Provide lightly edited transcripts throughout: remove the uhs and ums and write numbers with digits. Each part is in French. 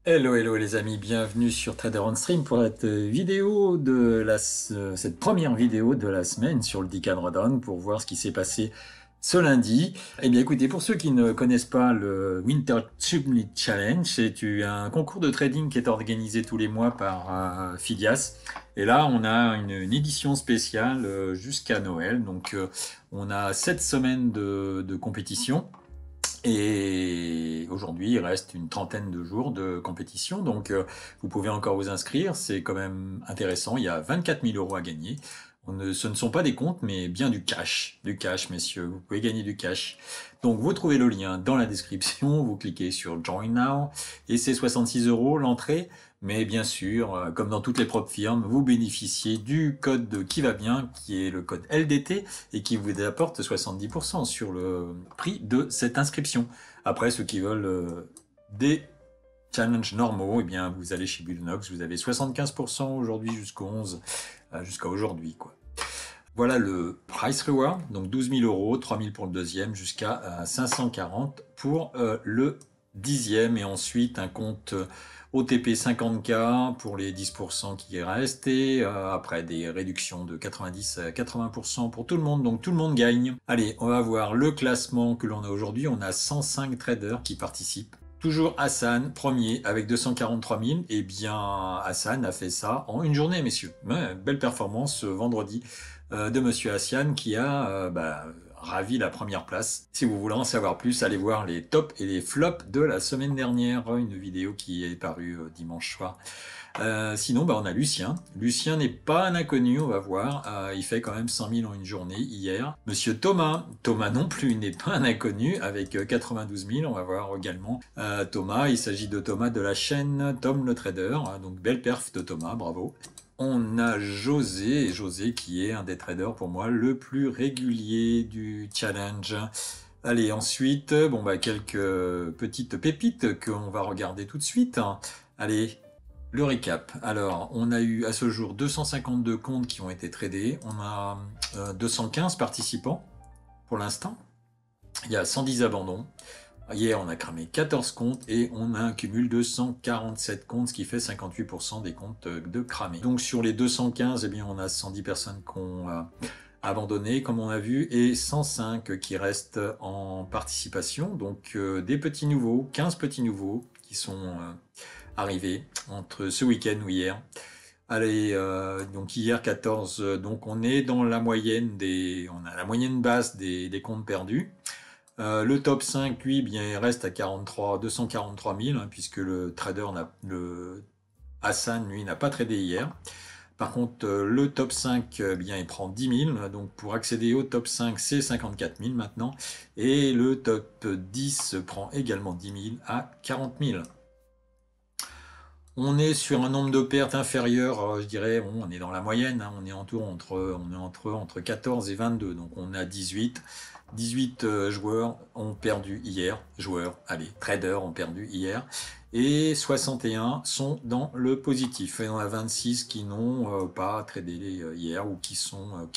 Hello, hello les amis, bienvenue sur Trader on Stream pour cette première vidéo de la semaine sur le Decathlon pour voir ce qui s'est passé ce lundi. Eh bien écoutez, pour ceux qui ne connaissent pas le Winter Chumley Challenge, c'est un concours de trading qui est organisé tous les mois par Phidias. Et là, on a une édition spéciale jusqu'à Noël. Donc on a 7 semaines de compétition. Et aujourd'hui, il reste une trentaine de jours de compétition, donc vous pouvez encore vous inscrire, c'est quand même intéressant, il y a 24 000 € à gagner. Ce ne sont pas des comptes, mais bien du cash, messieurs, vous pouvez gagner du cash. Donc vous trouvez le lien dans la description, vous cliquez sur Join Now, et c'est 66 € l'entrée. Mais bien sûr, comme dans toutes les propres firmes, vous bénéficiez du code qui va bien, qui est le code LDT, et qui vous apporte 70% sur le prix de cette inscription. Après, ceux qui veulent des challenges normaux, eh bien, vous allez chez Bullnox, vous avez 75% aujourd'hui jusqu'au 11, jusqu'à aujourd'hui, quoi. Voilà le price reward, donc 12 000 €, 3 000 pour le deuxième, jusqu'à 540 pour le dixième, et ensuite un compte OTP 50K pour les 10% qui restent, et après des réductions de 90 à 80% pour tout le monde, donc tout le monde gagne. Allez, on va voir le classement que l'on a aujourd'hui. On a 105 traders qui participent. Toujours Hassan, premier, avec 243 000. Eh bien, Hassan a fait ça en une journée, messieurs. Ouais, belle performance vendredi de Monsieur Hassan qui a ravi la première place. Si vous voulez en savoir plus, allez voir les tops et les flops de la semaine dernière, une vidéo qui est parue dimanche soir. Sinon, on a Lucien. Lucien n'est pas un inconnu, on va voir. Il fait quand même 100 000 en une journée hier. Monsieur Thomas. Thomas non plus n'est pas un inconnu avec 92 000. On va voir également Thomas. Il s'agit de Thomas de la chaîne Tom le Trader. Donc belle perf de Thomas, bravo. On a José, qui est un des traders pour moi le plus régulier du challenge. Allez, ensuite, quelques petites pépites qu'on va regarder tout de suite. Allez, le récap. Alors, on a eu à ce jour 252 comptes qui ont été tradés. On a 215 participants pour l'instant. Il y a 110 abandons. Hier, on a cramé 14 comptes et on a un cumul de 147 comptes, ce qui fait 58% des comptes de cramés. Donc sur les 215, eh bien, on a 110 personnes qui ont abandonné, comme on a vu, et 105 qui restent en participation. Donc des petits nouveaux, 15 petits nouveaux qui sont arrivés entre ce week-end ou hier. Allez, donc hier 14, donc on est dans la moyenne on a la moyenne basse des comptes perdus. Le top 5, lui, bien, il reste à 243 000, puisque le Hassan, lui, n'a pas tradé hier. Par contre, le top 5, bien, il prend 10 000. Donc, pour accéder au top 5, c'est 54 000 maintenant. Et le top 10 prend également 10 000 à 40 000. On est sur un nombre de pertes inférieur, je dirais, on est dans la moyenne, on est entre 14 et 22, donc on a 18. 18 joueurs ont perdu hier, traders ont perdu hier, et 61 sont dans le positif. Et il y en a 26 qui n'ont pas tradé hier ou qui sont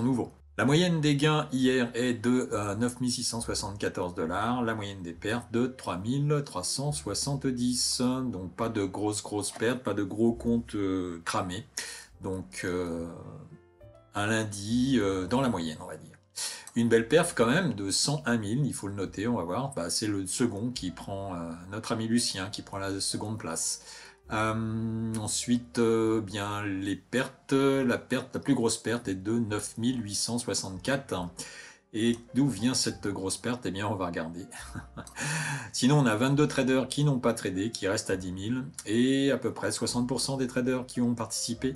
nouveaux. La moyenne des gains hier est de 9 674 $, la moyenne des pertes de 3 370, donc pas de grosses pertes, pas de gros comptes cramés, donc un lundi dans la moyenne, on va dire. Une belle perf quand même de 101 000, il faut le noter, on va voir. C'est le second qui prend, notre ami Lucien, qui prend la seconde place. Ensuite, bien les pertes, la plus grosse perte est de 9 864. Et d'où vient cette grosse perte? Eh bien, on va regarder. Sinon, on a 22 traders qui n'ont pas tradé, qui restent à 10 000, et à peu près 60% des traders qui ont participé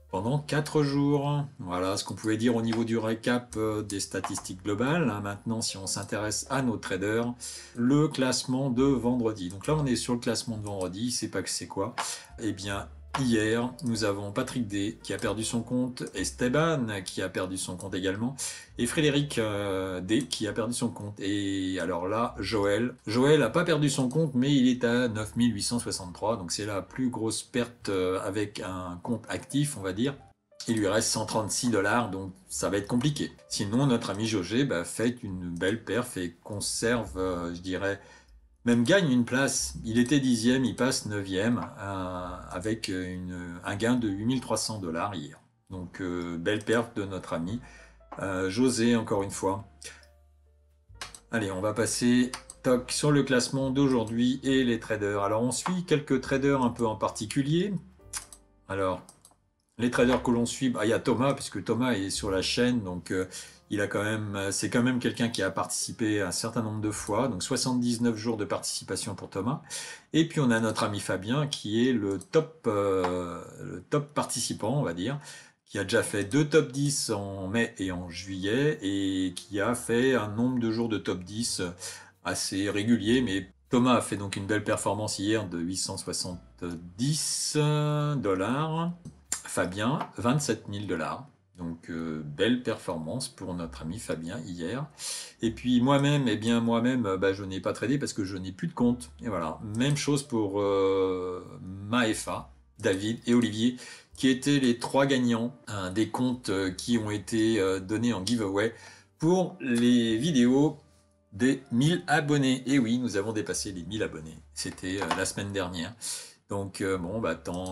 pendant 4 jours. Voilà ce qu'on pouvait dire au niveau du récap des statistiques globales. Maintenant, si on s'intéresse à nos traders, le classement de vendredi. Donc là, on est sur le classement de vendredi. C'est pas que c'est quoi. Eh bien, hier, nous avons Patrick D qui a perdu son compte, Esteban qui a perdu son compte également, et Frédéric D qui a perdu son compte. Et alors là, Joël n'a pas perdu son compte, mais il est à 9 863, donc c'est la plus grosse perte avec un compte actif, on va dire. Il lui reste 136 $, donc ça va être compliqué. Sinon, notre ami Jogé fait une belle perf et conserve, je dirais, même gagne une place. Il était 10e, il passe 9e avec un gain de 8300 $ hier. Donc belle perte de notre ami José encore une fois. Allez, on va passer toc sur le classement d'aujourd'hui et les traders. Alors on suit quelques traders un peu en particulier. Alors les traders que l'on suit, il y a Thomas, puisque Thomas est sur la chaîne, donc c'est quand même quelqu'un qui a participé un certain nombre de fois, donc 79 jours de participation pour Thomas. Et puis on a notre ami Fabien, qui est le top participant, on va dire, qui a déjà fait 2 top 10 en mai et en juillet, et qui a fait un nombre de jours de top 10 assez régulier, mais Thomas a fait donc une belle performance hier de 870 $. Fabien, 27 000 $. Donc, belle performance pour notre ami Fabien hier. Et puis moi-même, je n'ai pas tradé parce que je n'ai plus de compte. Et voilà, même chose pour Maefa, David et Olivier, qui étaient les 3 gagnants des comptes qui ont été donnés en giveaway pour les vidéos des 1000 abonnés. Et oui, nous avons dépassé les 1000 abonnés. C'était la semaine dernière. Donc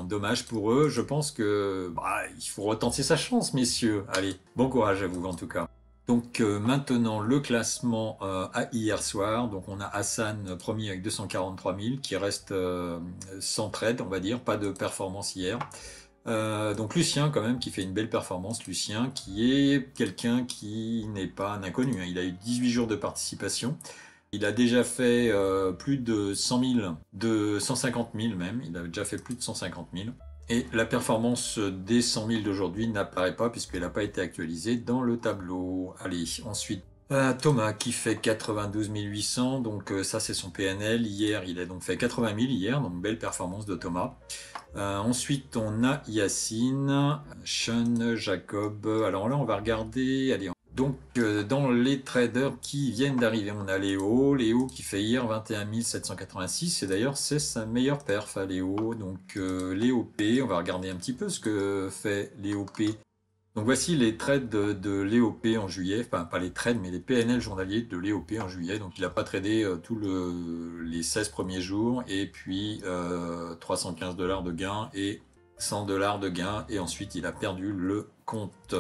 dommage pour eux. Je pense que il faut retenter sa chance, messieurs. Allez, bon courage à vous en tout cas. Donc maintenant le classement à hier soir. Donc on a Hassan premier avec 243 000 qui reste sans trade, on va dire, pas de performance hier. Donc Lucien quand même qui fait une belle performance, Lucien qui est quelqu'un qui n'est pas un inconnu, hein. Il a eu 18 jours de participation. Il a déjà fait plus de 100 000, de 150 000 même, il a déjà fait plus de 150 000. Et la performance des 100 000 d'aujourd'hui n'apparaît pas puisqu'elle n'a pas été actualisée dans le tableau. Allez, ensuite, Thomas qui fait 92 800, donc ça c'est son PNL. Hier, il a donc fait 80 000 hier, donc belle performance de Thomas. Ensuite, on a Yacine, Sean, Jacob. Alors là, on va regarder, allez, donc, dans les traders qui viennent d'arriver, on a Léo. Léo qui fait hier 21 786. Et d'ailleurs, c'est sa meilleure perf à Léo. Donc, Léo P. On va regarder un petit peu ce que fait Léo P. Donc, voici les trades de Léo P en juillet. Enfin, pas les trades, mais les PNL journaliers de Léo P en juillet. Donc, il n'a pas tradé tous les 16 premiers jours. Et puis, 315 $ de gain et 100 $ de gain. Et ensuite, il a perdu le compte.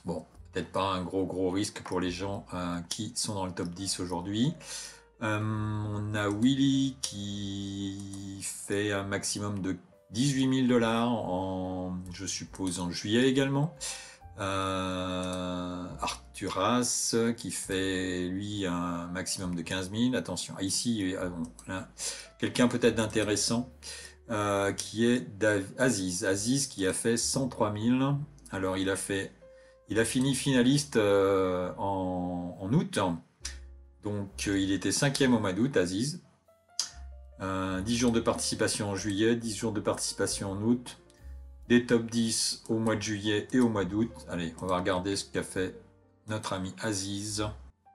Bon, peut-être pas un gros risque pour les gens qui sont dans le top 10 aujourd'hui. On a Willy qui fait un maximum de 18 000 $, je suppose en juillet également. Arthuras qui fait lui un maximum de 15 000. Attention, ici, quelqu'un peut-être d'intéressant qui est Aziz. Aziz qui a fait 103 000. Alors il a fini finaliste en août, donc il était 5e au mois d'août, Aziz. 10 jours de participation en juillet, 10 jours de participation en août, des top 10 au mois de juillet et au mois d'août. Allez, on va regarder ce qu'a fait notre ami Aziz.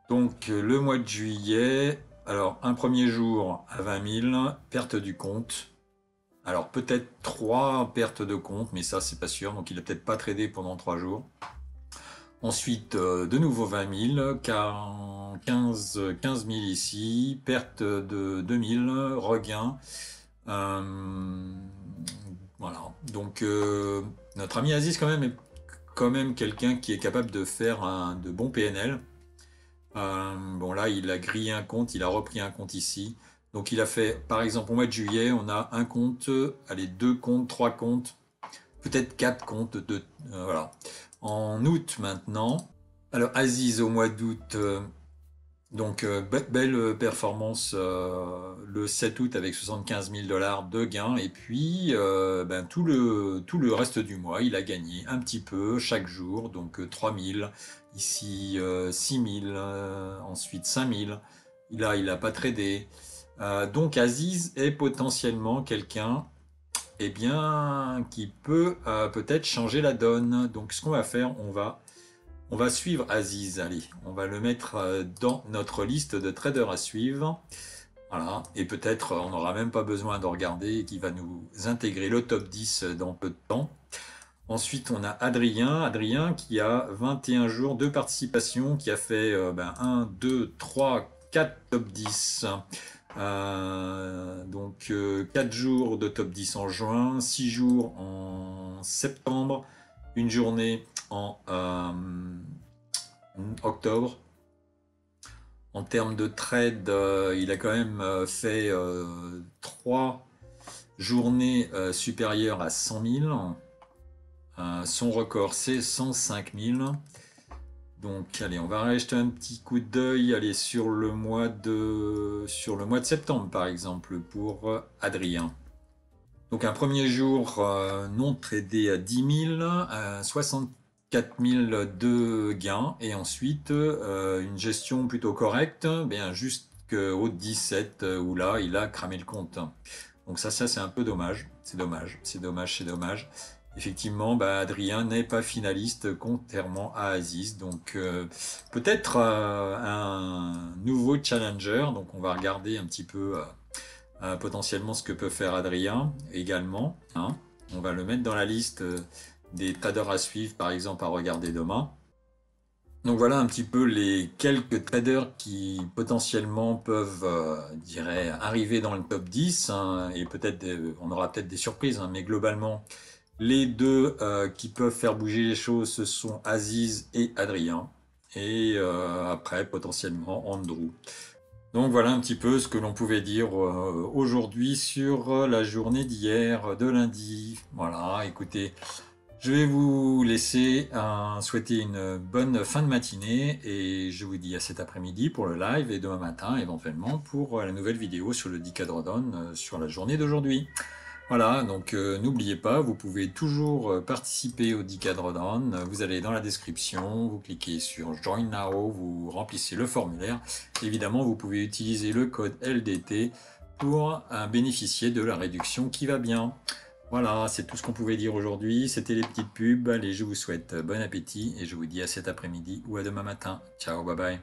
Donc le mois de juillet, alors un premier jour à 20 000, perte du compte. Alors peut-être 3 pertes de compte, mais ça c'est pas sûr, donc il a peut-être pas tradé pendant 3 jours. Ensuite, de nouveau 20 000, 15 000 ici, perte de 2 000, regain. Voilà. Donc, notre ami Aziz, quand même, est quand même quelqu'un qui est capable de faire de bons PNL. Bon, là, il a grillé un compte, il a repris un compte ici. Donc, il a fait, par exemple, au mois de juillet, on a un compte, allez, 2 comptes, 3 comptes, peut-être 4 comptes, voilà. En août maintenant. Alors Aziz au mois d'août, donc belle performance le 7 août avec 75 000 $ de gains. Et puis tout le reste du mois, il a gagné un petit peu chaque jour. Donc 3 000, ici 6 000, ensuite 5 000. Là, il n'a pas tradé. Donc Aziz est potentiellement quelqu'un qui peut peut-être changer la donne. Donc ce qu'on va faire, on va suivre Aziz. Allez, on va le mettre dans notre liste de traders à suivre. Voilà, et peut-être on n'aura même pas besoin de regarder et qui va nous intégrer le top 10 dans peu de temps. Ensuite, on a Adrien qui a 21 jours de participation, qui a fait 1, 2, 3, 4 top 10. Donc 4 jours de top 10 en juin, 6 jours en septembre, une journée en octobre. En termes de trade, il a quand même fait 3 journées supérieures à 100 000. Son record, c'est 105 000. Donc, allez, on va jeter un petit coup d'œil. Allez, sur le mois de septembre, par exemple, pour Adrien. Donc, un premier jour non tradé à 10 000, 64 000 de gains. Et ensuite, une gestion plutôt correcte, bien jusqu'au 17, où là, il a cramé le compte. Donc ça c'est un peu dommage. C'est dommage. Effectivement, Adrien n'est pas finaliste contrairement à Aziz. Donc peut-être un nouveau challenger. Donc on va regarder un petit peu potentiellement ce que peut faire Adrien également. Hein. On va le mettre dans la liste des traders à suivre, par exemple, à regarder demain. Donc voilà un petit peu les quelques traders qui potentiellement peuvent, arriver dans le top 10, hein, et peut-être on aura peut-être des surprises, hein, mais globalement, les deux qui peuvent faire bouger les choses, ce sont Aziz et Adrien, et après potentiellement Andrew. Donc voilà un petit peu ce que l'on pouvait dire aujourd'hui sur la journée d'hier, de lundi. Voilà, écoutez. Je vais vous laisser souhaiter une bonne fin de matinée et je vous dis à cet après-midi pour le live et demain matin éventuellement pour la nouvelle vidéo sur le Decadrodon sur la journée d'aujourd'hui. Voilà, donc n'oubliez pas, vous pouvez toujours participer au Decadrodon. Vous allez dans la description, vous cliquez sur Join Now, vous remplissez le formulaire. Évidemment, vous pouvez utiliser le code LDT pour bénéficier de la réduction qui va bien. Voilà, c'est tout ce qu'on pouvait dire aujourd'hui. C'était les petites pubs. Allez, je vous souhaite bon appétit et je vous dis à cet après-midi ou à demain matin. Ciao, bye bye.